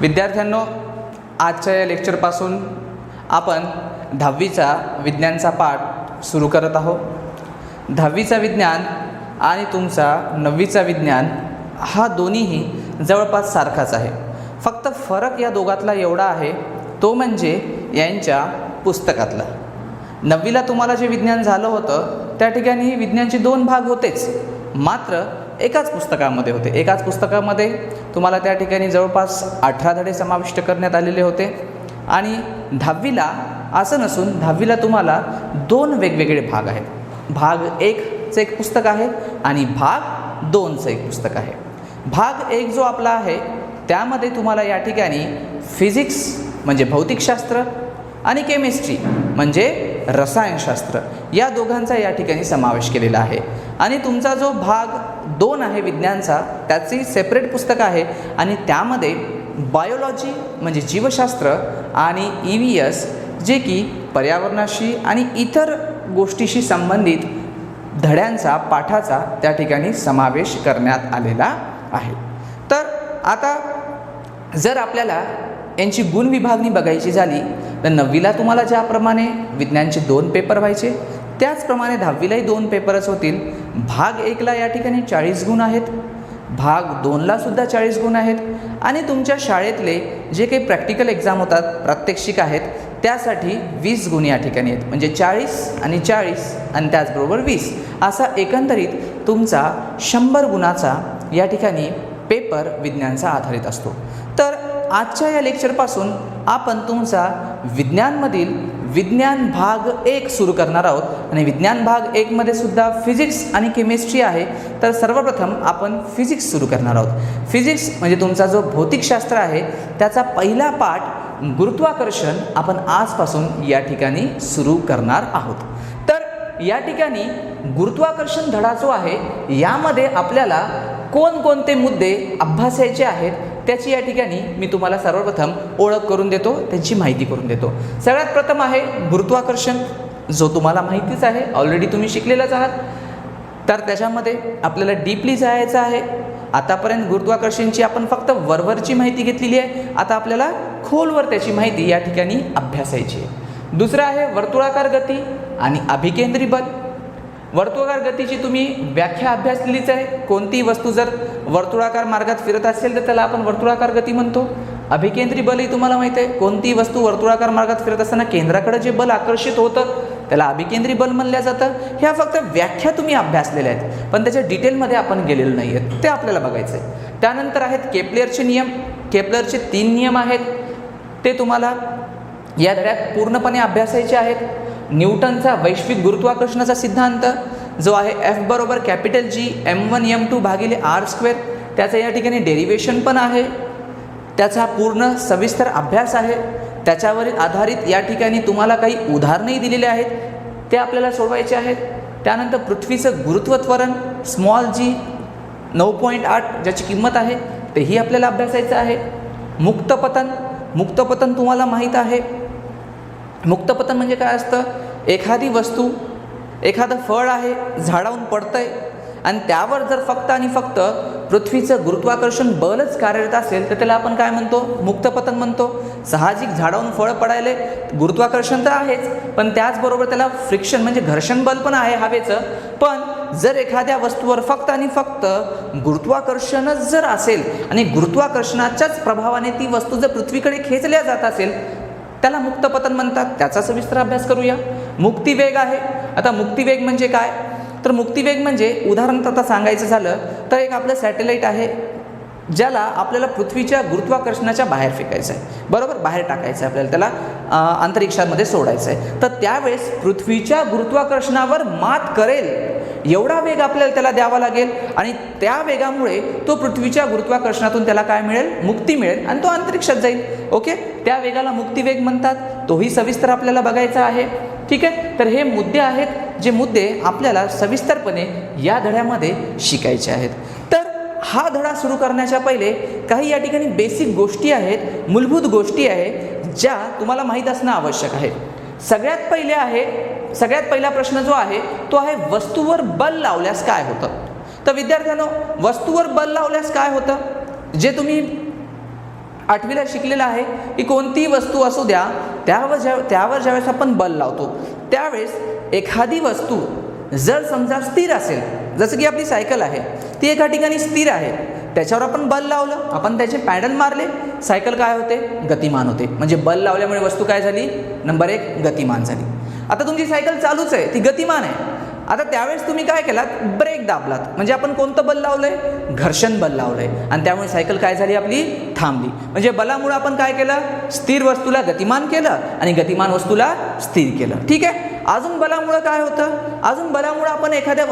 विद्यार्थ्यांनो, आजच्या या लेक्चरपासून आपण 10वीचा विज्ञानचा पाठ सुरू करत आहोत. 10वीचा विज्ञान आणि तुमचा 9वीचा विज्ञान हा दोन्हीही जवळपास सारखाच आहे. फक्त फरक या दोघातला एवढा आहे, तो म्हणजे यांच्या पुस्तकातला. 9वीला तुम्हाला जे विज्ञान झालं होतं त्या ठिकाणी विज्ञानचे 2 भाग होतेच, मात्र एकाच पुस्तकामध्ये होते. एकाच पुस्तकामध्ये तुम्हाला त्या ठिकाणी जवळपास 18 धडे समाविष्ट करण्यात आलेले होते. आणि 10वीला असं नसून 10वीला तुम्हाला 2 वेगवेगळे भाग आहेत. भाग 1चं एक पुस्तक आहे आणि भाग 2चं एक पुस्तक आहे. भाग 1 जो आपला आहे त्यामध्ये तुम्हाला या ठिकाणी फिजिक्स म्हणजे भौतिकशास्त्र आणि केमिस्ट्री म्हणजे रसायनशास्त्र या दोघांचा या ठिकाणी समावेश केलेला आहे. आणि तुमचा जो भाग 2 आहे विज्ञानचा, त्याची सेपरेट पुस्तक आहे आणि त्यामध्ये बायोलॉजी म्हणजे जीवशास्त्र आणि EVS जे की पर्यावरणाशी आणि इतर गोष्टीशी संबंधित धड्यांचा पाठाचा त्या ठिकाणी समावेश करण्यात आलेला आहे. तर आता जर आपल्याला यांची गुण विभागणी बघायची झाली तर 9वीला तुम्हाला ज्याप्रमाणे विज्ञानचे 2 पेपर व्हायचे त्याचप्रमाणे 10वीलाही 2 पेपरच होतील. भाग 1ला या ठिकाणी 40 गुण आहेत, भाग 2ला सुद्धा 40 गुण आहेत आणि तुमच्या शाळेतले जे काही प्रॅक्टिकल एक्झाम होतात, प्रात्यक्षिक आहेत, त्यासाठी 20 गुण या ठिकाणी आहेत. म्हणजे 40 आणि 40 आणि त्याचबरोबर 20 असा एकंदरीत तुमचा 100 गुणाचा या ठिकाणी पेपर विज्ञानचा आधारित असतो. तर आजच्या या लेक्चरपासून आपण तुमचा विज्ञानमधील विज्ञान भाग 1 सुरू करणार आहोत आणि विज्ञान भाग 1 मध्ये सुद्धा फिजिक्स आणि केमिस्ट्री आहे. तर सर्वप्रथम आपण फिजिक्स सुरू करणार आहोत. फिजिक्स म्हणजे तुमचा जो भौतिकशास्त्र आहे त्याचा पहिला पाठ गुरुत्वाकर्षण आपण आजपासून या ठिकाणी सुरू करणार आहोत. तर या ठिकाणी गुरुत्वाकर्षण धडा जो आहे यामध्ये आपल्याला कोणकोणते मुद्दे अभ्यासायचे आहेत त्याची या ठिकाणी मी तुम्हाला सर्वप्रथम ओळख करून देतो, त्यांची माहिती करून देतो. सगळ्यात प्रथम आहे गुरुत्वाकर्षण, जो तुम्हाला माहितीच आहे, ऑलरेडी तुम्ही शिकलेलाच आहात. तर त्याच्यामध्ये आपल्याला डीपली जायचं आहे. आतापर्यंत गुरुत्वाकर्षणची आपण फक्त वरवरची माहिती घेतलेली आहे, आता आपल्याला खोलवर त्याची माहिती या ठिकाणी अभ्यासायची आहे. दुसरं आहे वर्तुळाकार गती आणि अभिकेंद्री बल. वर्तुळाकार गतीची तुम्ही व्याख्या अभ्यासलेलीच आहे. कोणतीही वस्तू जर वर्तुळाकार मार्गात फिरत असेल तर त्याला आपण वर्तुळाकार गती म्हणतो. अभिकेंद्री बलही तुम्हाला माहिती आहे. कोणतीही वस्तू वर्तुळाकार मार्गात फिरत असताना केंद्राकडे जे बल आकर्षित होतं त्याला अभिकेंद्री बल म्हणलं जातं. ह्या फक्त व्याख्या तुम्ही अभ्यासलेल्या आहेत, पण त्याच्या डिटेलमध्ये आपण गेलेलो नाही आहेत, ते आपल्याला बघायचं आहे. त्यानंतर आहेत केपलरचे नियम. केपलरचे 3 नियम आहेत, ते तुम्हाला या धड्यात पूर्णपणे अभ्यासायचे आहेत. न्यूटनचा वैश्विक गुरुत्वाकर्षणाचा सिद्धांत जो आहे F बरोबर G m1 m2 भागिले r², त्याचं या ठिकाणी डेरिवेशन पण आहे, त्याचा पूर्ण सविस्तर अभ्यास आहे. त्याच्यावर आधारित या ठिकाणी तुम्हाला काही उदाहरणंही दिलेले आहेत, ते आपल्याला सोडवायचे आहेत. त्यानंतर पृथ्वीचं गुरुत्व त्वरण g 9.8 ज्याची किंमत आहे तेही आपल्याला अभ्यासायचं आहे. मुक्तपतन तुम्हाला माहीत आहे. मुक्तपतन म्हणजे काय असतं? एखादी वस्तू, एखादं फळ आहे, झाडावरून पडतंय आणि त्यावर जर फक्त आणि फक्त पृथ्वीचं गुरुत्वाकर्षण बलच कार्यरत असेल तर त्याला आपण काय म्हणतो? मुक्तपतन म्हणतो. साहजिक झाडावरून फळ पडायला गुरुत्वाकर्षण तर आहेच, पण त्याचबरोबर त्याला फ्रिक्शन म्हणजे घर्षण बल पण आहे हवेचं. पण जर एखाद्या वस्तूवर फक्त आणि फक्त गुरुत्वाकर्षणच जर असेल आणि गुरुत्वाकर्षणाच्याच प्रभावाने ती वस्तू जर पृथ्वीकडे खेचल्या जात असेल त्याला मुक्तपतन म्हणतात. त्याचा सविस्तर अभ्यास करूया. मुक्तिवेग आहे. आता मुक्तिवेग म्हणजे काय? तर मुक्तिवेग म्हणजे उदाहरणार्थ आता सांगायचं झालं तर एक आपलं सॅटेलाईट आहे ज्याला आपल्याला पृथ्वीच्या गुरुत्वाकर्षणाच्या बाहेर फेकायचं आहे, बरोबर, बाहेर टाकायचं आहे आपल्याला, त्याला अंतरिक्षामध्ये सोडायचं आहे. तर त्यावेळेस पृथ्वीच्या गुरुत्वाकर्षणावर मात करेल एवढा वेग आपल्याला त्याला द्यावा लागेल आणि त्या वेगामुळे तो पृथ्वीच्या गुरुत्वाकर्षणातून त्याला काय मिळेल? मुक्ती मिळेल आणि तो अंतरिक्षात जाईल. ओके, त्या वेगाला मुक्तिवेग म्हणतात. तोही सविस्तर आपल्याला बघायचा आहे. ठीक आहे, तर हे मुद्दे आहेत जे मुद्दे आपल्याला सविस्तरपणे या धड्यामध्ये शिकायचे आहेत. तर हा धडा सुरू करण्याच्या पहिले काही या ठिकाणी बेसिक गोष्टी आहेत, मूलभूत गोष्टी आहेत ज्या तुम्हाला माहीत असणं आवश्यक आहे. सगळ्यात पहिला प्रश्न जो आहे तो आहे वस्तूवर बल लावल्यास काय होतं? तर विद्यार्थ्यांनो, वस्तूवर बल लावल्यास काय होतं? जे तुम्ही 8वीला शिकलेला आहे की कोणतीही वस्तू असू द्या, त्यावर ज्यावेळेस आपण बल लावतो त्यावेळेस एखादी वस्तू जर समजा स्थिर असेल, जसं की आपली सायकल आहे, ती एका ठिकाणी स्थिर आहे, त्याच्यावर आपण बल लावलं, आपण त्याचे पॅडल मारले, सायकल काय होते, गतिमान होते. म्हणजे बल लावल्यामुळे वस्तू काय झाली, नंबर 1 गतिमान झाली. आता तुमची सायकल चालूच आहे, ती गतिमान आहे. आता त्यावेळेस तुम्ही काय केलात, ब्रेक दाबलात, म्हणजे आपण कोणतं बल लावलंय, घर्षण बल लावलंय, आणि त्यामुळे सायकल काय झाली, आपली थांबली. म्हणजे बलामुळे आपण काय केलं, स्थिर वस्तूला गतिमान केलं आणि गतिमान वस्तूला स्थिर केलं. ठीक आहे. अजून बलामुळे काय होतं, अजून बलामुळे आपण एखाद्या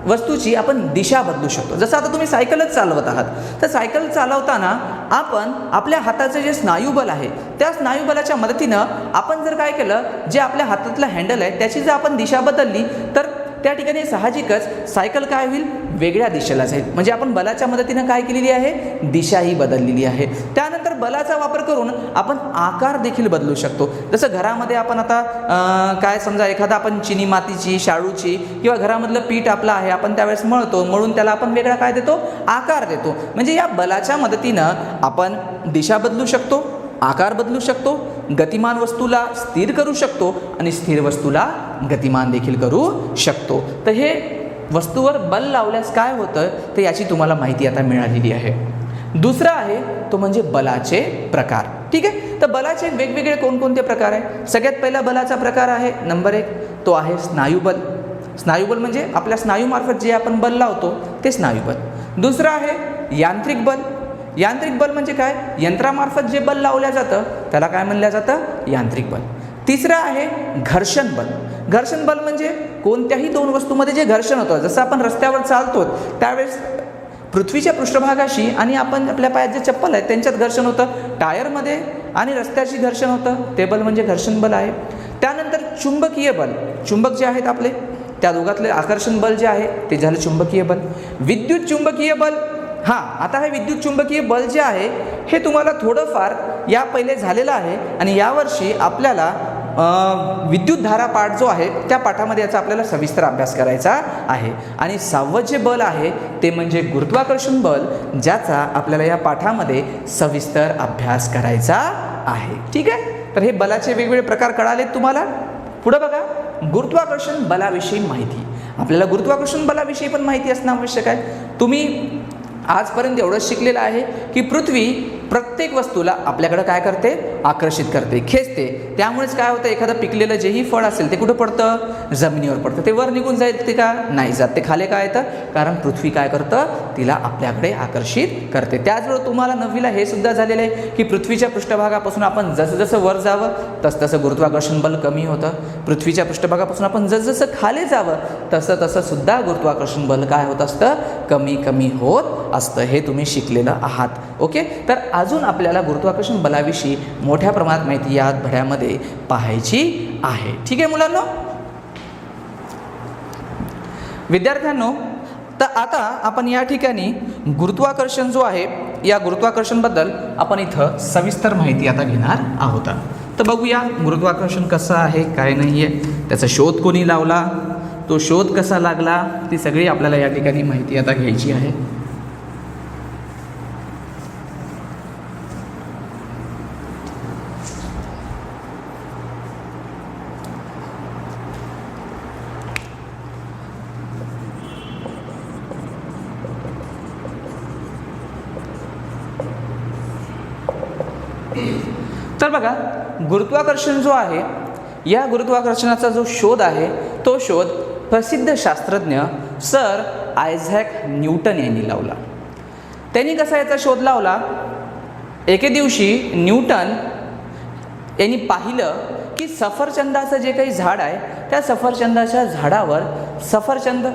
वस्तूची आपण दिशा बदलू शकतो. जसं आता तुम्ही सायकलच चालवत आहात, तर सायकल चालवताना आपण आपल्या हाताचे जे स्नायुबल आहे, त्या स्नायुबलाच्या मदतीनं आपण जर काय केलं, जे आपल्या हातातलं हँडल आहे त्याची जर आपण दिशा बदलली तर त्या ठिकाणी साहजिकच सायकल काय होईल, वेगळ्या दिशेला जाईल. म्हणजे आपण बलाच्या मदतीनं काय केलेली आहे, दिशाही बदललेली आहे. त्यानंतर बलाचा वापर करून आपण आकार देखील बदलू शकतो. जसं घरामध्ये आपण आता काय समजा एखादा आपण चिनी मातीची, शाळूची किंवा घरामधलं पीठ आपलं आहे, आपण त्यावेळेस मळतो, मळून त्याला आपण वेगळा काय देतो, आकार देतो. म्हणजे या बलाच्या मदतीनं आपण दिशा बदलू शकतो, आकार बदलू शकतो, गतिमान वस्तूला स्थिर करू शकतो आणि स्थिर वस्तूला गतिमान देखील करू शकतो. तर हे वस्तूवर बल लावल्यास काय होतं तर याची तुम्हाला माहिती आता मिळालेली आहे. दुसरा आहे तो म्हणजे बलाचे प्रकार. ठीक आहे. तर बलाचे वेगवेगळे कोणकोणते प्रकार आहे. सगळ्यात पहिला बलाचा प्रकार आहे नंबर 1, तो आहे स्नायुबल. स्नायुबल म्हणजे आपल्या स्नायूमार्फत जे आपण बल लावतो ते स्नायुबल. दुसरं आहे यांत्रिक बल. यांत्रिक बल म्हणजे काय, यंत्रामार्फत जे बल लावलं जातं त्याला काय म्हणलं जातं, यांत्रिक बल. तिसरं आहे घर्षण बल. घर्षण बल म्हणजे कोणत्याही दोन वस्तूमध्ये जे घर्षण होतं, जसं आपण रस्त्यावर चालतो त्यावेळेस पृथ्वीच्या पृष्ठभागाशी आणि आपण आपल्या पायात जे चप्पल आहे त्यांच्यात घर्षण होतं, टायरमध्ये आणि रस्त्याशी घर्षण होतं, ते बल म्हणजे घर्षण बल आहे. त्यानंतर चुंबकीय बल. चुंबक जे आहेत आपले, त्या दोघातले आकर्षण बल जे आहे ते झालं चुंबकीय बल. विद्युत चुंबकीय बल, हां आता हे विद्युत चुंबकीय बल जे आहे हे तुम्हाला थोडंफार या पहिले झालेलं आहे आणि यावर्षी आपल्याला विद्युतधारा पाठ जो आहे त्या पाठामध्ये याचा आपल्याला सविस्तर अभ्यास करायचा आहे. आणि 6वं जे बल आहे ते म्हणजे गुरुत्वाकर्षण बल, ज्याचा आपल्याला या पाठामध्ये सविस्तर अभ्यास करायचा आहे. ठीक आहे. तर हे बलाचे वेगवेगळे प्रकार कळालेत तुम्हाला. पुढं बघा, गुरुत्वाकर्षण बलाविषयी माहिती. आपल्याला गुरुत्वाकर्षण बलाविषयी पण माहिती असणं आवश्यक आहे. तुम्ही आजपर्यंत एवढंच शिकलेलं आहे की पृथ्वी प्रत्येक वस्तूला आपल्याकडं काय करते, आकर्षित करते, खेचते. त्यामुळेच काय होतं, एखादं पिकलेलं जेही फळ असेल ते कुठं पडतं, जमिनीवर पडतं. ते वर निघून जाईल ते का नाही जात, ते खाली काय येतं, कारण पृथ्वी काय करतं, तिला आपल्याकडे आकर्षित करते. त्याचबरोबर तुम्हाला 9वीला हे सुद्धा झालेलं आहे की पृथ्वीच्या पृष्ठभागापासून आपण जसं जसं वर जावं तसं गुरुत्वाकर्षण बल कमी होतं. पृथ्वीच्या पृष्ठभागापासून आपण जसं खाली जावं तसं सुद्धा गुरुत्वाकर्षण बल काय होत असतं, कमी कमी होत असतं. हे तुम्ही शिकलेलं आहात. ओके. तर अजून आपल्याला गुरुत्वाकर्षण बलाविषयी मोठ्या प्रमाणात माहिती या धड्यामध्ये पाहायची आहे. ठीक आहे मुलांनो. विद्यार्थ्यांनो, तर आता आपण या ठिकाणी गुरुत्वाकर्षण जो आहे या गुरुत्वाकर्षणबद्दल आपण इथं सविस्तर माहिती आता घेणार आहोत. तर बघूया गुरुत्वाकर्षण कसं आहे, काय नाही आहे, त्याचा शोध कोणी लावला, तो शोध कसा लागला, ती सगळी आपल्याला या ठिकाणी माहिती आता घ्यायची आहे. तर बघा, गुरुत्वाकर्षण जो आहे या गुरुत्वाकर्षणाचा जो शोध आहे तो शोध प्रसिद्ध शास्त्रज्ञ सर आयझॅक न्यूटन यांनी लावला. त्यांनी कसा याचा शोध लावला, एके दिवशी न्यूटन यांनी पाहिलं की सफरचंदाचं जे काही झाड आहे त्या सफरचंदाच्या झाडावर सफरचंद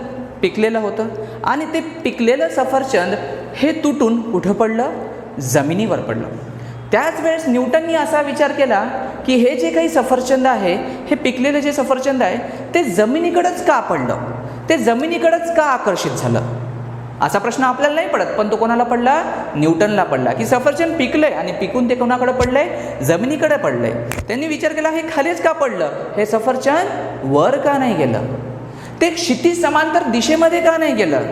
पिकलेलं होतं आणि ते पिकलेलं सफरचंद हे तुटून कुठं पडलं, जमिनीवर पडलं. त्याच वेळेस न्यूटननी असा विचार केला की हे जे काही सफरचंद आहे, हे पिकलेलं जे सफरचंद आहे ते जमिनीकडेच का पडलं, ते जमिनीकडेच का आकर्षित झालं. असा प्रश्न आपल्याला नाही पडत, पण तो कोणाला पडला, न्यूटनला पडला की सफरचंद पिकलंय आणि पिकून ते कोणाकडे पडलंय, जमिनीकडे पडलंय. त्यांनी विचार केला हे खालीच का पडलं, हे सफरचंद वर का नाही गेलं, ते क्षितिज समांतर दिशेमध्ये का नाही गेलं,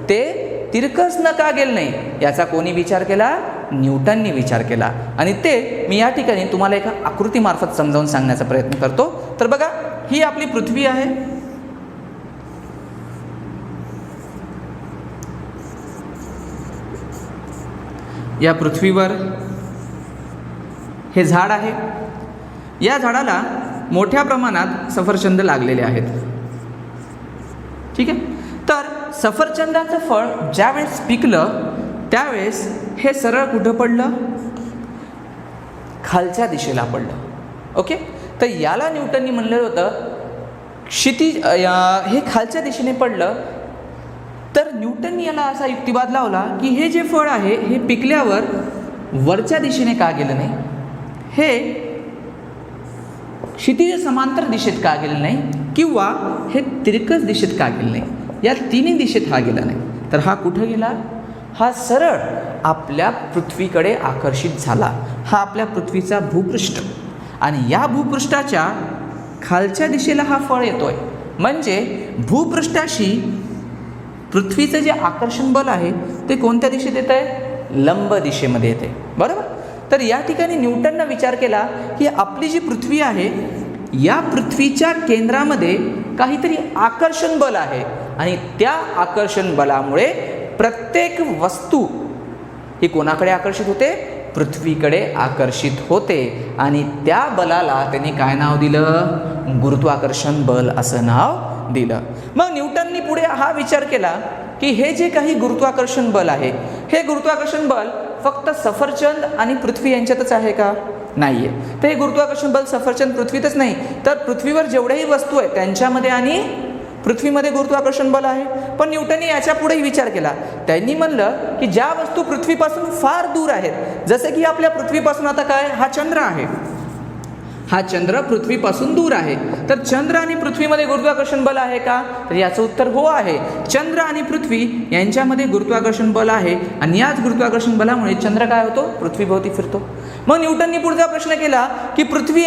ते तिरकस न का गेलं नाही, याचा कोणी विचार केला, न्यूटननी विचार केला आणि ते मी या ठिकाणी तुम्हाला एका आकृतीमार्फत समजावून सांगण्याचा प्रयत्न करतो. तर बघा, ही आपली पृथ्वी आहे. या पृथ्वीवर हे झाड आहे. या झाडाला मोठ्या प्रमाणात सफरचंद लागलेले आहेत. ठीक आहे. तर सफरचंदाचं फळ ज्यावेळेस पिकलं त्यावेळेस हे सरळ कुठं पडलं? खालच्या दिशेला पडलं. ओके. तर याला न्यूटननी म्हणलेलं होतं क्षितिज, हे खालच्या दिशेने पडलं. तर न्यूटननी याला असा युक्तिवाद लावला की हे जे फळ आहे हे पिकल्यावर वरच्या दिशेने का गेलं नाही, हे क्षितिज समांतर दिशेत का गेलं नाही, किंवा हे तिरकस दिशेत का गेलं नाही, या तिन्ही दिशेत हा गेला नाही. तर हा कुठं गेला? हा सरळ आपल्या पृथ्वीकडे आकर्षित झाला. हा आपल्या पृथ्वीचा भूपृष्ठ आणि या भूपृष्ठाच्या खालच्या दिशेला हा फळ येतोय. म्हणजे भूपृष्ठाशी पृथ्वीचं जे आकर्षण बल आहे ते कोणत्या दिशेत येत आहे? लंब दिशेमध्ये येते. बरोबर. तर या ठिकाणी न्यूटननं विचार केला की आपली जी पृथ्वी आहे या पृथ्वीच्या केंद्रामध्ये काहीतरी आकर्षण बल आहे आणि त्या आकर्षण बलामुळे प्रत्येक वस्तू ही कोणाकडे आकर्षित होते? पृथ्वीकडे आकर्षित होते. आणि त्या बलाला त्यांनी काय नाव दिलं? गुरुत्वाकर्षण बल असं नाव दिलं. मग न्यूटननी पुढे हा विचार केला की हे जे काही गुरुत्वाकर्षण बल आहे हे गुरुत्वाकर्षण बल फक्त सफरचंद आणि पृथ्वी यांच्यातच आहे का? नाही आहे. तर हे गुरुत्वाकर्षण बल सफरचंद पृथ्वीतच नाही, तर पृथ्वीवर जेवढ्याही वस्तू आहेत त्यांच्यामध्ये आणि पृथ्वीमध्ये गुरुत्वाकर्षण बल आहे. पण न्यूटनने याच्या पुढेही विचार केला. त्यांनी म्हणलं की ज्या वस्तू पृथ्वीपासून फार दूर आहेत, जसे की आपल्या पृथ्वीपासून आता काय, हा चंद्र आहे, हा चंद्र पृथ्वीपासून दूर आहे, तर चंद्र आणि पृथ्वीमध्ये गुरुत्वाकर्षण बल आहे का? तर याचं उत्तर हो आहे. चंद्र आणि पृथ्वी यांच्यामध्ये गुरुत्वाकर्षण बल आहे आणि याच गुरुत्वाकर्षण बलामुळे चंद्र काय होतो? पृथ्वीभोवती फिरतो. मग न्यूटननी पुढचा प्रश्न केला की पृथ्वी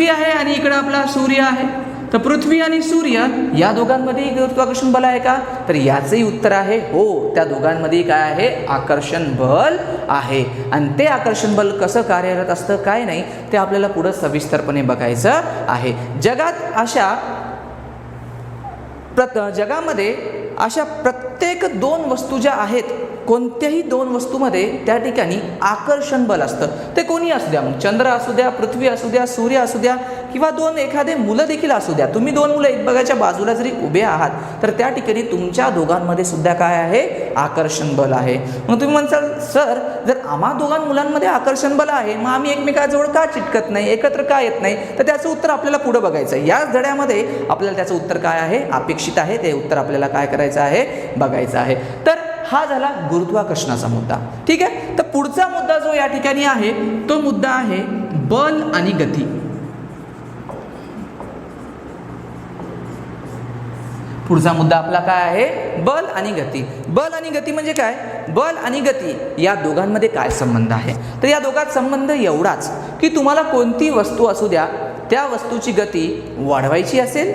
आहे आणि इकडे आपला सूर्य आहे, तर पृथ्वी आणि सूर्य या दोघांमध्ये गुरुत्वाकर्षण बल आहे का? तर याचंही उत्तर आहे हो. त्या दोघांमध्ये काय आहे? आकर्षण बल आहे. आणि ते आकर्षण बल कसं कार्यरत असतं काय नाही ते आपल्याला पुढं सविस्तरपणे बघायचं आहे. जगामध्ये अशा प्रत्येक दोन वस्तू ज्या आहेत, कोणत्याही दोन वस्तूमध्ये त्या ठिकाणी आकर्षण बल असतं. ते कोणी असू द्या, मग चंद्र असू द्या, पृथ्वी असू द्या, सूर्य असू द्या, किंवा एखादे मुलं देखील असू द्या. तुम्ही दोन मुलं एकमेकाच्या बाजूला जरी उभे आहात तर त्या ठिकाणी तुमच्या दोघांमध्ये सुद्धा काय आहे? आकर्षण बल आहे. मग तुम्ही म्हणसाल सर, जर आम्हा दोघां मुलांमध्ये आकर्षण बल आहे मग आम्ही एकमेकाजवळ का चिटकत नाही, एकत्र का येत नाही? तर त्याचं उत्तर आपल्याला पुढं बघायचं आहे. याच धड्यामध्ये आपल्याला त्याचं उत्तर काय आहे अपेक्षित आहे, ते उत्तर आपल्याला काय करायचं आहे? बघायचं आहे. तर हा झाला गुरुत्वाकर्षणाचा मुद्दा. ठीक आहे. तर पुढचा मुद्दा जो या ठिकाणी आहे तो मुद्दा आहे बल आणि गती. पुढचा मुद्दा आपला काय आहे? बल आणि गती. बल आणि गती म्हणजे काय? बल आणि गती या दोघांमध्ये काय संबंध आहे? तर या दोघांत संबंध एवढाच की तुम्हाला कोणती वस्तू असू द्या, त्या वस्तूची गती वाढवायची असेल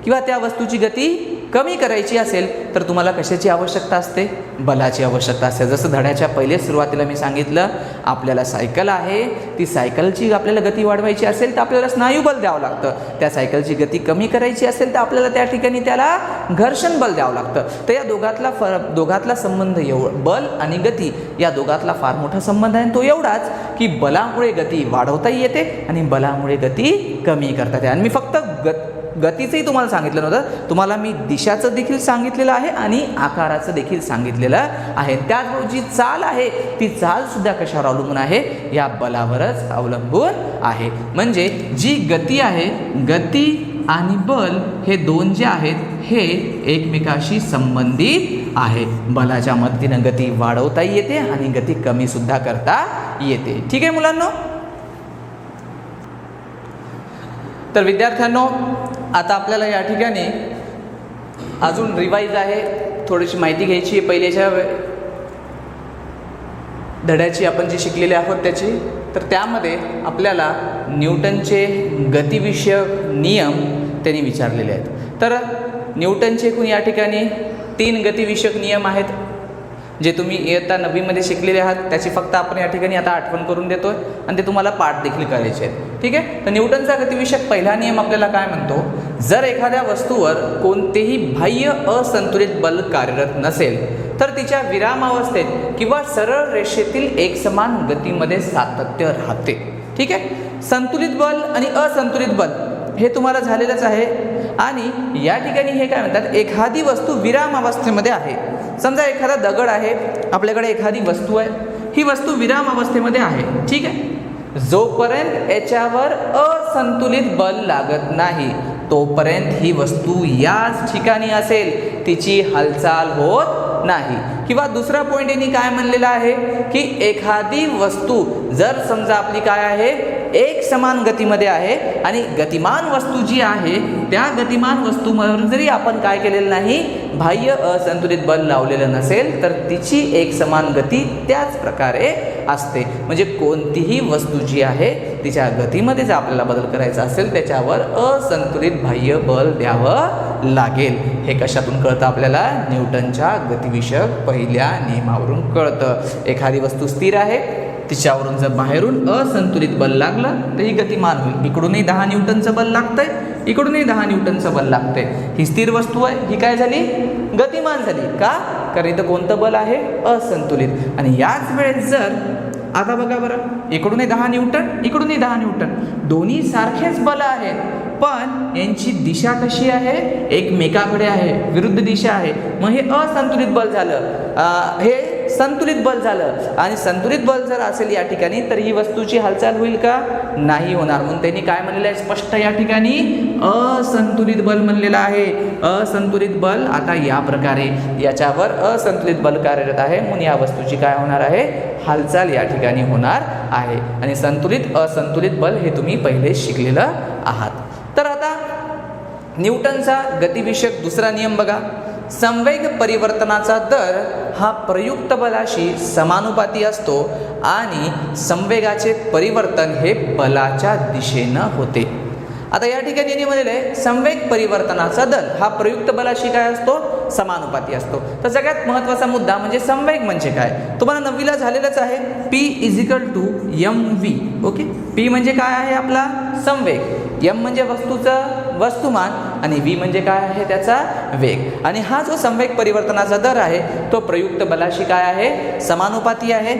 किंवा त्या वस्तूची गती कमी करायची असेल तर तुम्हाला कशाची आवश्यकता असते? बलाची आवश्यकता असते. जसं धड्याच्या पहिले सुरुवातीला मी सांगितलं, आपल्याला सायकल आहे, ती सायकलची आपल्याला गती वाढवायची असेल तर आपल्याला स्नायुबल द्यावं लागतं. त्या सायकलची गती कमी करायची असेल तर आपल्याला त्या ठिकाणी त्याला घर्षण बल द्यावं लागतं. तर या दोघातला संबंध बल आणि गती या दोघातला फार मोठा संबंध आहे. तो एवढाच की बलामुळे गती वाढवताही येते आणि बलामुळे गती कमी करता येते. आणि मी फक्त गतीचंही तुम्हाला सांगितलं नव्हतं, तुम्हाला मी दिशाचं देखील सांगितलेलं आहे आणि आकाराचं देखील सांगितलेलं आहे. त्याचबरोबर जी चाल आहे ती चाल सुद्धा कशावर अवलंबून आहे? या बलावरच अवलंबून आहे. म्हणजे जी गती आहे, गती आणि बल हे दोन जे आहेत हे एकमेकाशी संबंधित आहे. बलाच्या मदतीनं गती वाढवता येते आणि गती कमी सुद्धा करता येते. ठीक आहे मुलांनो. तर विद्यार्थ्यांनो, आता आपल्याला या ठिकाणी अजून रिवाईज आहे, थोडीशी माहिती घ्यायची आहे पहिल्याच्या धड्याची आपण जी शिकलेले आहोत त्याची. तर त्यामध्ये आपल्याला न्यूटनचे गतिविषयक नियम त्यांनी विचारलेले आहेत. तर न्यूटनचे एकूण या ठिकाणी 3 गतिविषयक नियम आहेत. जे तुम्ही इयत्ता 9वीमध्ये शिकलेले आहात त्याची फक्त आपण या ठिकाणी आता आठवण करून देतोय आणि ते तुम्हाला पाठ देखील करायचे आहेत. ठीक आहे. तर न्यूटनचा गतिविषयक पहिला नियम आपल्याला काय म्हणतो, जर एखाद्या वस्तूवर कोणतेही बाह्य असंतुलित बल कार्यरत नसेल तर तिच्या विरामावस्थेत किंवा सरळ रेषेतील एकसमान गतीमध्ये सातत्य राहते. ठीक आहे. संतुलित बल आणि असंतुलित बल हे तुम्हाला झालेलंच आहे. आणि या ठिकाणी हे काय म्हणतात, एखादी वस्तू विराम अवस्थेमध्ये आहे. समजा एखादा दगड आहे, आपल्याकडे एखादी वस्तू आहे, ही वस्तू विराम अवस्थेमध्ये आहे. ठीक आहे. जोपर्यंत याच्यावर असंतुलित बल लागत नाही तोपर्यंत ही वस्तू याच ठिकाणी असेल, तिची हालचाल होत नाही. किंवा दुसरा पॉईंट यांनी काय म्हणलेला आहे की एखादी वस्तू जर समजा आपली काय आहे, एक समान गतीमध्ये आहे आणि गतिमान वस्तू जी आहे त्या गतिमान वस्तूवर जरी आपण काय केलेलं नाही, बाह्य असंतुलित बल लावलेलं नसेल तर तिची एक समान गती त्याच प्रकारे असते. म्हणजे कोणतीही वस्तू जी आहे तिच्या गतीमध्ये जर आपल्याला बदल करायचा असेल त्याच्यावर असंतुलित बाह्य बल द्यावं लागेल. हे कशातून कळतं आपल्याला, न्यूटनच्या गतिविषयक पहिल्या नियमावरून कळतं. एखादी वस्तू स्थिर आहे, तिच्यावरून जर बाहेरून असंतुलित बल लागलं तर ही गतिमान होईल. इकडूनही 10 न्यूटनचं बल लागतंय, इकडूनही 10 न्यूटनचं बल लागतंय. ही स्थिर वस्तू आहे, ही काय झाली, गतिमान झाली. का? कारण इथं कोणतं बल आहे, असंतुलित. आणि याच वेळेस जर आता बघा बरं, इकडूनही 10 न्यूटन, इकडूनही 10 न्यूटन, दोन्ही सारखेच बल आहेत पण यांची दिशा कशी आहे, एकमेकाकडे आहे, विरुद्ध दिशा आहे. मग हे असंतुलित बल झालं, हे संतुलित बल झालं. आणि संतुलित बल जर असेल या ठिकाणी तर ही वस्तूची हालचाल होईल का, नाही होणार. म्हणून त्यांनी काय म्हणलेलं आहे स्पष्ट या ठिकाणी, असंतुलित बल म्हणलेलं आहे. असंतुलित बल आता या प्रकारे याच्यावर असंतुलित बल कार्यरत आहे म्हणून या वस्तूची काय होणार आहे, हालचाल या ठिकाणी होणार आहे. आणि संतुलित असंतुलित बल हे तुम्ही पहिले शिकलेलं आहात. तर आता न्यूटनचा गतिविषयक दुसरा नियम बघा, संवेग परिवर्तनाचा दर हा प्रयुक्त बलाशी समानुपाती असतो आणि संवेगाचे परिवर्तन हे बलाच्या दिशेनं होते. आता या ठिकाणी यांनी म्हणलेलं आहे संवेग परिवर्तनाचा दर हा प्रयुक्त बलाशी काय असतो, समानुपाती असतो. तर सगळ्यात महत्त्वाचा मुद्दा म्हणजे संवेग म्हणजे काय, तुम्हाला 9वीला झालेलंच आहे. P = mv. ओके. P म्हणजे काय आहे आपला संवेग, m म्हणजे वस्तूचं वस्तुमान आणि v म्हणजे काय आहे त्याचा वेग. आणि हा जो संवेग परिवर्तनाचा दर आहे तो प्रयुक्त बलाशी काय आहे, समानुपाती आहे.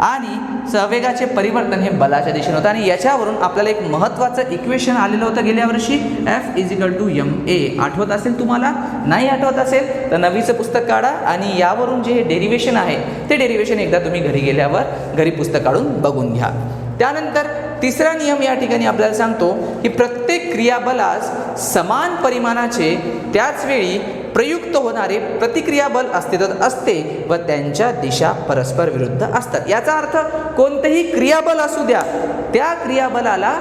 आणि संवेगाचे परिवर्तन हे बलाच्या दिशेने होतं. आणि याच्यावरून आपल्याला एक महत्त्वाचं इक्वेशन आलेलं होतं गेल्या वर्षी, F = ma. आठवत असेल तुम्हाला, नाही आठवत असेल तर 9वीचं पुस्तक काढा आणि यावरून जे डेरिवेशन आहे ते डेरिवेशन एकदा तुम्ही घरी गेल्यावर घरी पुस्तक काढून बघून घ्या. त्यानंतर तिसरा नियम या ठिकाणी आपल्याला सांगतो की प्रत्येक क्रियाबलास समान परिमाणाचे त्याच वेळी प्रयुक्त होणारे प्रतिक्रिया बल अस्तित्वात असते व त्यांच्या दिशा परस्पर विरुद्ध असतात. याचा अर्थ कोणतेही क्रियाबल असू द्या, त्या क्रियाबलाला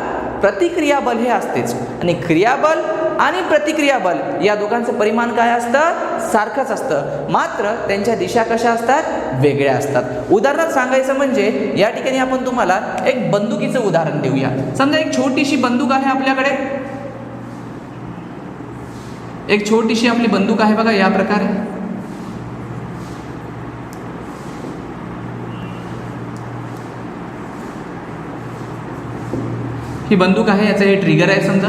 प्रतिक्रियाबल हे असतेच. आणि क्रियाबल आणि प्रतिक्रियाबल या दोघांचं परिमाण काय असतं, सारखंच असतं, मात्र त्यांच्या दिशा कशा असतात, वेगळ्या असतात. उदाहरणार्थ सांगायचं म्हणजे या ठिकाणी आपण तुम्हाला एक बंदुकीचं उदाहरण देऊया. समजा एक छोटीशी बंदूक आहे आपल्याकडे, एक छोटीशी आपली बंदूक आहे बघा या प्रकारे. ही बंदूक आहे, याचं हे ट्रिगर आहे समजा.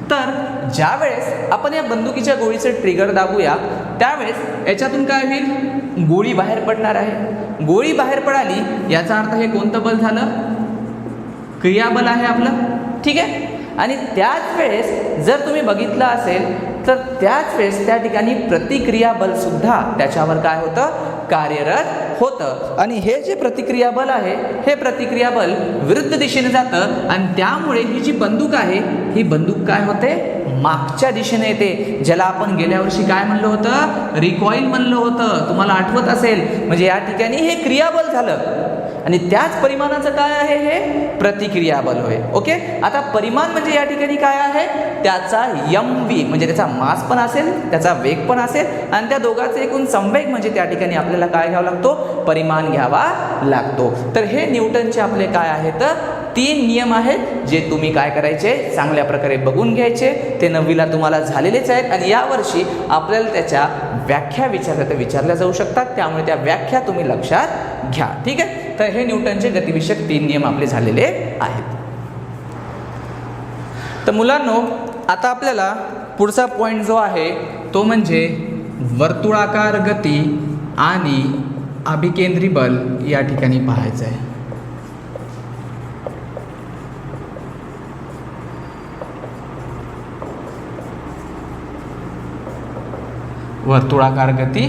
तर ज्या वेळेस आपण या बंदुकीच्या गोळीचं ट्रिगर दाबूया त्यावेळेस याच्यातून काय होईल, गोळी बाहेर पडणार आहे. गोळी बाहेर पडाली याचा अर्थ हे कोणतं बल झालं, क्रियाबल आहे आपलं. ठीक आहे. आणि त्याच वेळेस जर तुम्ही बघितलं असेल तर त्याच वेळेस त्या ठिकाणी प्रतिक्रिया बल सुद्धा त्याच्यावर काय होतं, कार्यरत होतं. आणि हे जे प्रतिक्रिया बल आहे हे प्रतिक्रिया बल विरुद्ध दिशेने जातं आणि त्यामुळे ही जी बंदूक आहे ही बंदूक काय होते, मागच्या दिशेने येते, ज्याला आपण गेल्या वर्षी काय म्हणलं होतं, रिकॉईल म्हणलं होतं, तुम्हाला आठवत असेल. म्हणजे या ठिकाणी हे क्रियाबल झालं आणि त्याच परिमाणाचं काय आहे, हे प्रतिक्रिया बल होय. ओके. आता परिमाण म्हणजे या ठिकाणी काय आहे, त्याचा mv म्हणजे त्याचा मास पण असेल, त्याचा वेग पण असेल आणि त्या दोघांचे एकूण संवेग म्हणजे त्या ठिकाणी आपल्याला काय घ्यावा लागतो, परिमाण घ्यावा लागतो. तर हे न्यूटनचे आपले काय आहेत, 3 नियम आहेत जे तुम्ही काय करायचे, चांगल्या प्रकारे बघून घ्यायचे. ते 9वीला तुम्हाला झालेलेच आहेत आणि यावर्षी आपल्याला त्याच्या व्याख्या विचारल्या जाऊ शकतात, त्यामुळे त्या व्याख्या तुम्ही लक्षात घ्या. ठीक आहे. तर हे न्यूटनचे गतिविषयक 3 नियम आपले झालेले आहेत. तर मुलांनो, आता आपल्याला पुढचा पॉईंट जो आहे तो म्हणजे वर्तुळाकार गती आणि अभिकेंद्री बल या ठिकाणी पाहायचं आहे. वर्तुळाकार गती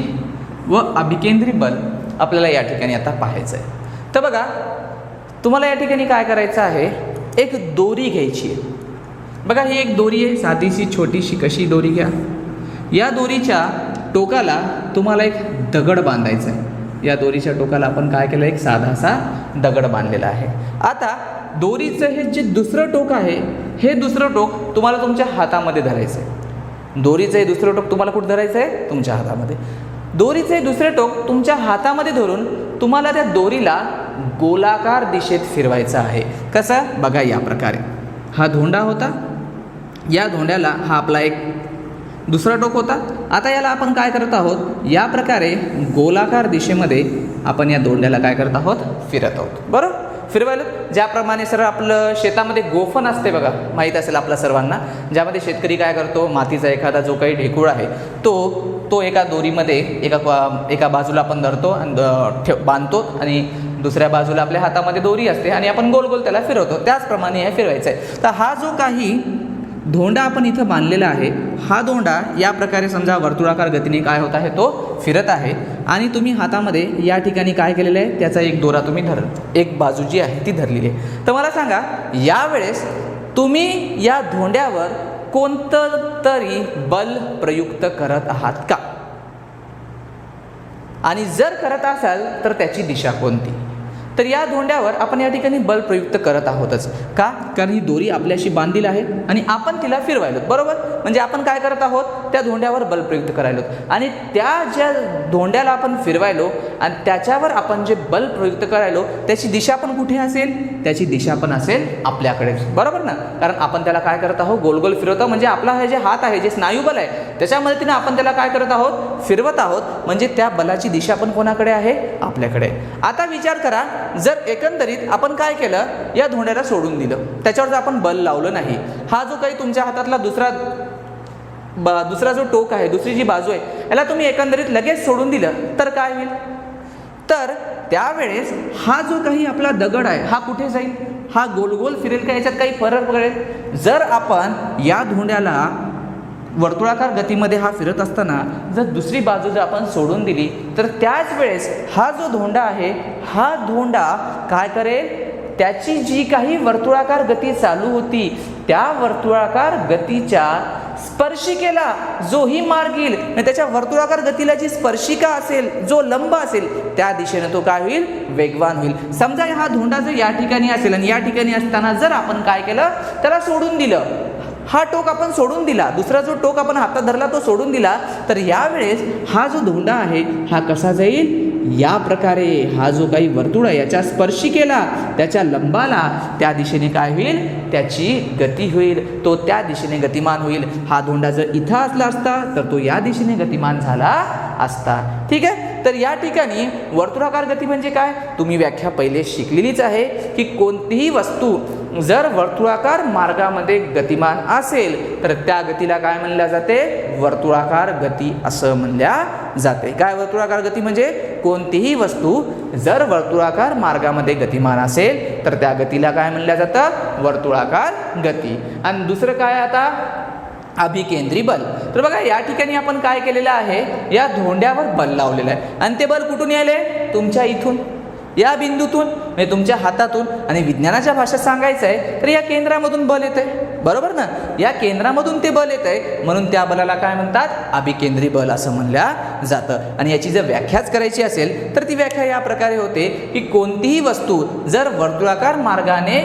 व अभिकेंद्री बल आपल्याला या ठिकाणी आता पाहायचं आहे. तर बघा, तुम्हाला या ठिकाणी काय करायचं आहे, एक दोरी घ्यायची आहे. बघा, ही एक दोरी आहे, साधीशी छोटीशी कशी दोरी घ्या. या दोरीच्या टोकाला तुम्हाला एक दगड बांधायचा आहे. या दोरीच्या टोकाला आपण काय केलं, एक साधासा दगड बांधलेला आहे. आता दोरीचं हे जे दुसरं टोक आहे, हे दुसरं टोक तुम्हाला तुमच्या हातामध्ये धरायचं आहे. दोरीचं हे दुसरं टोक तुम्हाला कुठं धरायचं आहे, तुमच्या हातामध्ये. दोरीचं हे दुसरे टोक तुमच्या हातामध्ये धरून तुम्हाला त्या दोरीला गोलाकार दिशेत फिरवायचं आहे. कसं, बघा, या प्रकारे हा धोंडा होता, या धोंड्याला हा आपला एक दुसरा टोक होता. आता याला आपण काय करत आहोत, या प्रकारे गोलाकार दिशेमध्ये आपण या धोंड्याला काय करत आहोत, फिरत आहोत. बरोबर, फिरवायला ज्याप्रमाणे सर आपलं शेतामध्ये गोफण असते बघा, माहीत असेल आपल्या सर्वांना, ज्यामध्ये शेतकरी काय करतो, मातीचा एखादा जो काही ढेकूळ आहे तो एका दोरीमध्ये एका बाजूला आपण धरतो आणि बांधतो आणि दुसऱ्या बाजूला आपल्या हातामध्ये दोरी असते आणि आपण गोल गोल त्याला फिरवतो. त्याचप्रमाणे हे फिरवायचं आहे. तर हा जो काही धोंडा आपण इथं बांधलेला आहे, हा धोंडा या प्रकारे समजा वर्तुळाकार गतीने काय होत आहे, तो फिरत आहे आणि तुम्ही हातामध्ये या ठिकाणी काय केलेलं आहे, त्याचा एक दोरा तुम्ही एक बाजू जी आहे ती धरलेली आहे. तर मला सांगा, यावेळेस तुम्ही या धोंड्यावर कोणतं तरी बल प्रयुक्त करत आहात का, आणि जर करत असाल तर त्याची दिशा कोणती. तर या धोंड्यावर आपण या ठिकाणी बल प्रयुक्त करत आहोतच का, कारण ही दोरी आपल्याशी बांधील आहे आणि आपण तिला फिरवायलो. बरोबर, म्हणजे आपण काय करत आहोत, त्या धोंड्यावर बल प्रयुक्त करायलो आणि त्या ज्या धोंड्याला आपण फिरवायलो आणि त्याच्यावर आपण जे बल प्रयुक्त करायलो त्याची दिशा पण कुठे असेल, त्याची दिशा पण असेल आपल्याकडे. बरोबर ना, कारण आपण त्याला काय करत आहोत, गोल गोल फिरवत आहोत. म्हणजे आपला हे जे हात आहे, जे स्नायुबल आहे, त्याच्या मदतीने आपण त्याला काय करत आहोत, फिरवत आहोत. म्हणजे त्या बलाची दिशा पण कोणाकडे आहे, आपल्याकडे. आता विचार करा, जर एकंदरीत आपण काय केलं, या धोंड्याला सोडून दिलं, त्याच्यावर जर आपण बल लावलं नाही, हा जो काही तुमच्या हातातला दुसरा जो टोक आहे, दुसरी जी बाजू आहे, याला तुम्ही एकंदरीत लगेच सोडून दिलं तर काय होईल, तर त्यावेळेस हा जो काही आपला दगड आहे हा कुठे जाईल, हा गोल गोल फिरेल का, याच्यात काही फरक पडेल. जर आपण या धोंड्याला वर्तुळाकार गतीमध्ये हा फिरत असताना जर दुसरी बाजू जर आपण सोडून दिली तर त्याच वेळेस हा जो धोंडा आहे, हा धोंडा काय करेल, त्याची जी काही वर्तुळाकार गती चालू होती त्या वर्तुळाकार गतीच्या स्पर्शिकेला जोही मार्ग येईल, त्याच्या वर्तुळाकार गतीला जी स्पर्शिका असेल, जो लंब असेल, त्या दिशेने तो काय होईल, वेगवान होईल. समजा हा धोंडा जर या ठिकाणी असेल आणि या ठिकाणी असताना जर आपण काय केलं, त्याला सोडून दिलं, हा टोक आपण सोडून दिला, दुसरा जो टोक आपण हातात धरला तो सोडून दिला, तर यावेळेस हा जो धोंडा आहे हा कसा जाईल, या प्रकारे हा जो काही वर्तुळ आहे याच्या स्पर्शिकेला, त्याच्या लंबाला, त्या दिशेने काय होईल, त्याची गती होईल, तो त्या दिशेने गतिमान होईल. हा धोंडा जर इथं असला असता तर तो या दिशेने गतिमान झाला असता. ठीक आहे. तर या ठिकाणी वर्तुळाकार गती म्हणजे काय, तुम्ही व्याख्या पहिले शिकलेलीच आहे की कोणतीही वस्तू जर वर्तुळाकार मार्गामध्ये गतिमान असेल तर त्या गतीला काय म्हणल्या जाते, वर्तुळाकार गती असं म्हणल्या जाते. काय वर्तुळाकार गती म्हणजे, कोणतीही वस्तू जर वर्तुळाकार मार्गामध्ये गतिमान असेल तर त्या गतीला काय म्हणल्या जातं, वर्तुळाकार गती. आणि दुसरं काय आता, अभिकेंद्री बल. तर बघा, या ठिकाणी आपण काय केलेलं आहे, या धोंड्यावर बल लावलेलं आहे आणि ते बल कुठून यायले, तुमच्या इथून, या बिंदूतून, म्हणजे तुमच्या हातातून. आणि विज्ञानाच्या भाषेत सांगायचं आहे तर या केंद्रामधून बल येत आहे. बरोबर ना, या केंद्रामधून ते बल येत आहे, म्हणून त्या बलाला काय म्हणतात, अभिकेंद्री बल असं म्हणल्या जातं. आणि याची जर व्याख्याच करायची असेल तर ती व्याख्या या प्रकारे होते की कोणतीही वस्तू जर वर्तुळाकार मार्गाने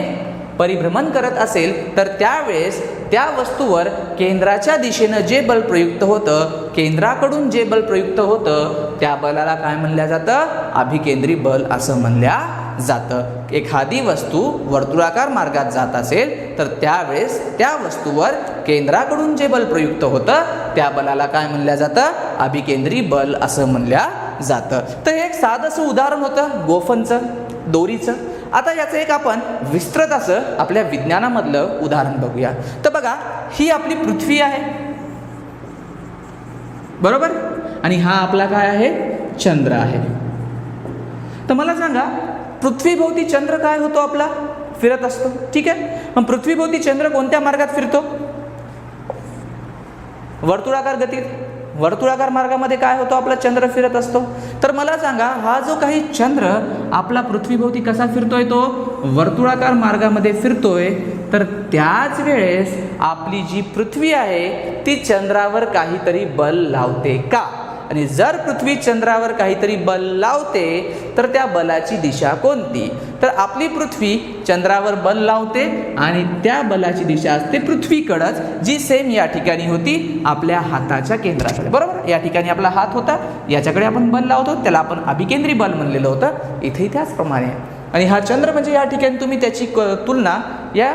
परिभ्रमण करत असेल तर त्यावेळेस त्या वस्तूवर केंद्राच्या दिशेनं जे बल प्रयुक्त होतं, केंद्राकडून जे बल प्रयुक्त होतं, त्या बलाला काय म्हणल्या जातं, अभिकेंद्री बल असं म्हणल्या जातं. एखादी वस्तू वर्तुळाकार मार्गात जात असेल तर त्यावेळेस त्या वस्तूवर केंद्राकडून जे बल प्रयुक्त होतं त्या बलाला काय म्हणलं जातं? अभिकेंद्री बल असं म्हणल्या जातं. तर हे एक साधंसं उदाहरण होतं गोफनचं, दोरीचं. आता याचं एक आपण विस्तृत असं आपल्या विज्ञानामधलं उदाहरण बघूया. तर बघा, ही आपली पृथ्वी आहे, बरोबर, आणि हा आपला काय आहे? चंद्र आहे. तर मला सांगा, पृथ्वीभोवती चंद्र काय होतो? आपला फिरत असतो, ठीक आहे. मग पृथ्वीभोवती चंद्र कोणत्या मार्गात फिरतो? वर्तुळाकार गतीत. वर्तुळाकार मार्गामध्ये काय होतो? आपला चंद्र फिरत असतो. तर मला सांगा, हा जो काही चंद्र आपला पृथ्वीभोवती कसा फिरतोय? तो वर्तुळाकार मार्गामध्ये फिरतोय. तर त्याच वेळेस आपली जी पृथ्वी आहे ती चंद्रावर काहीतरी बल लावते का? आणि जर पृथ्वी चंद्रावर काहीतरी बल लावते तर त्या बलाची दिशा कोणती? तर आपली पृथ्वी चंद्रावर बल लावते आणि त्या बलाची दिशा असते पृथ्वीकडंच, जी सेम या ठिकाणी होती आपल्या हाताच्या केंद्राकडे, बरोबर. या ठिकाणी आपला हात होता, याच्याकडे आपण बल लावतो, त्याला आपण अभिकेंद्री बल म्हणलेलं होतं. इथेही त्याचप्रमाणे. आणि हा चंद्र म्हणजे या ठिकाणी तुम्ही त्याची तुलना या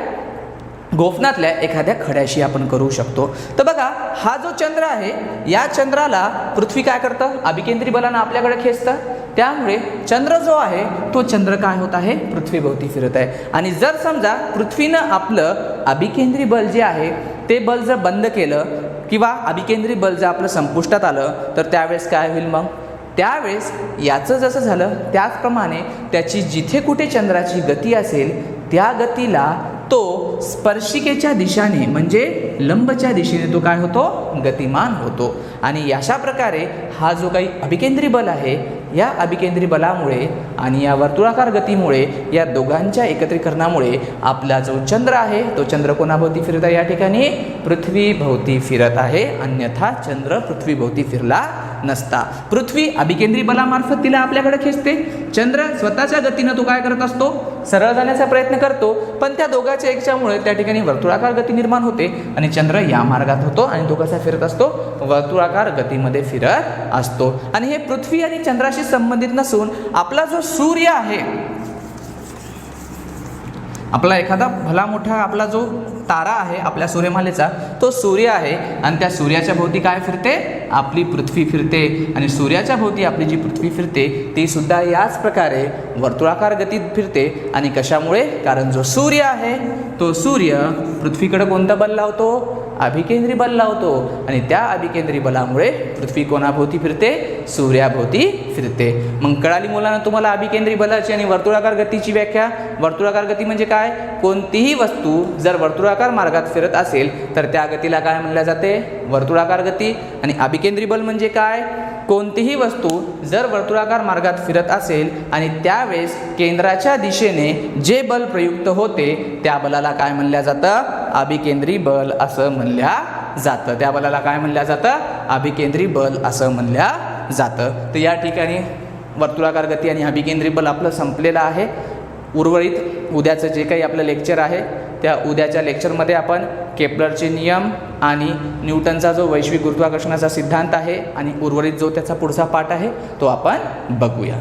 गोफनातल्या एखाद्या खड्याशी आपण करू शकतो. तर बघा, हा जो चंद्र आहे या चंद्राला पृथ्वी काय करतं? अभिकेंद्री बलानं आपल्याकडे खेचतं. त्यामुळे चंद्र जो आहे तो चंद्र काय होत आहे? पृथ्वीभोवती फिरत आहे. आणि जर समजा पृथ्वीनं आपलं अभिकेंद्री बल जे आहे ते बल जर बंद केलं किंवा अभिकेंद्री बल जर आपलं संपुष्टात आलं तर त्यावेळेस काय होईल? मग त्यावेळेस याचं जसं झालं त्याचप्रमाणे त्याची जिथे कुठे चंद्राची गती असेल त्या गतीला तो स्पर्शिकेच्या दिशेने म्हणजे लंबच्या दिशेने तो काय होतो? गतिमान होतो. आणि अशा प्रकारे हा जो काही अभिकेंद्री बल आहे या अभिकेंद्री बलामुळे आणि या वर्तुळाकार गतीमुळे या दोघांच्या एकत्रीकरणामुळे आपला जो चंद्र आहे तो चंद्र कोणाभोवती फिरत आहे? या ठिकाणी पृथ्वीभोवती फिरत आहे. अन्यथा चंद्र पृथ्वीभोवती फिरला नसता. पृथ्वी अभिकेंद्री बलामार्फत तिला आपल्याकडे खेचते. चंद्र स्वतःच्या गतीनं तो काय करत असतो? सरळ जाण्याचा प्रयत्न करतो. पण त्या दोघांच्या एकच्यामुळे त्या ठिकाणी वर्तुळाकार गती निर्माण होते आणि चंद्र या मार्गात होतो आणि तो कसा फिरत असतो? वर्तुळाकार गतीमध्ये फिरत असतो. आणि हे पृथ्वी आणि चंद्राशी संबंधित नसून आपला जो सूर्य आहे, आपला एखादा भला मोठा आपला जो तारा आहे आपल्या सूर्यमालेचा तो सूर्य आहे. आणि त्या सूर्याच्या भोवती काय फिरते? आपली पृथ्वी फिरते. आणि सूर्याच्या भोवती आपली जी पृथ्वी फिरते ती सुद्धा याच प्रकारे वर्तुळाकार गतीत फिरते. आणि कशामुळे? कारण जो सूर्य आहे तो सूर्य पृथ्वीकडे कोणतं बल लावतो? अभिकेंद्री बल लावतो. आणि त्या अभिकेंद्री बलामुळे पृथ्वी कोणाभोवती फिरते? सूर्याभोवती फिरते. मग कळाली मुलांना तुम्हाला अभिकेंद्री बलाची आणि वर्तुळाकार गतीची व्याख्या? वर्तुळाकार गती म्हणजे काय? कोणतीही वस्तू जर वर्तुळाकार मार्गात फिरत असेल तर त्या गतीला काय म्हणल्या जाते? वर्तुळाकार गती. आणि अभिकेंद्री बल म्हणजे काय? कोणतीही वस्तू जर वर्तुळाकार मार्गात फिरत असेल आणि त्यावेळेस केंद्राच्या दिशेने जे बल प्रयुक्त होते त्या बलाला काय म्हणल्या जातं? अभिकेंद्री बल असं म्हणल्या जातं. त्या बलाला काय म्हणल्या जातं? अभिकेंद्री बल असं म्हणल्या जातं. तर या ठिकाणी वर्तुळाकार गती आणि अभिकेंद्री बल आपलं संपलेलं आहे. उर्वरित उद्याचं जे काही आपलं लेक्चर आहे त्या उद्याच्या लेक्चरमध्ये आपण केपलरचे नियम आणि न्यूटनचा जो वैश्विक गुरुत्वाकर्षणाचा सिद्धांत आहे आणि उर्वरित जो त्याचा पुढचा पाठ आहे तो आपण बघूया.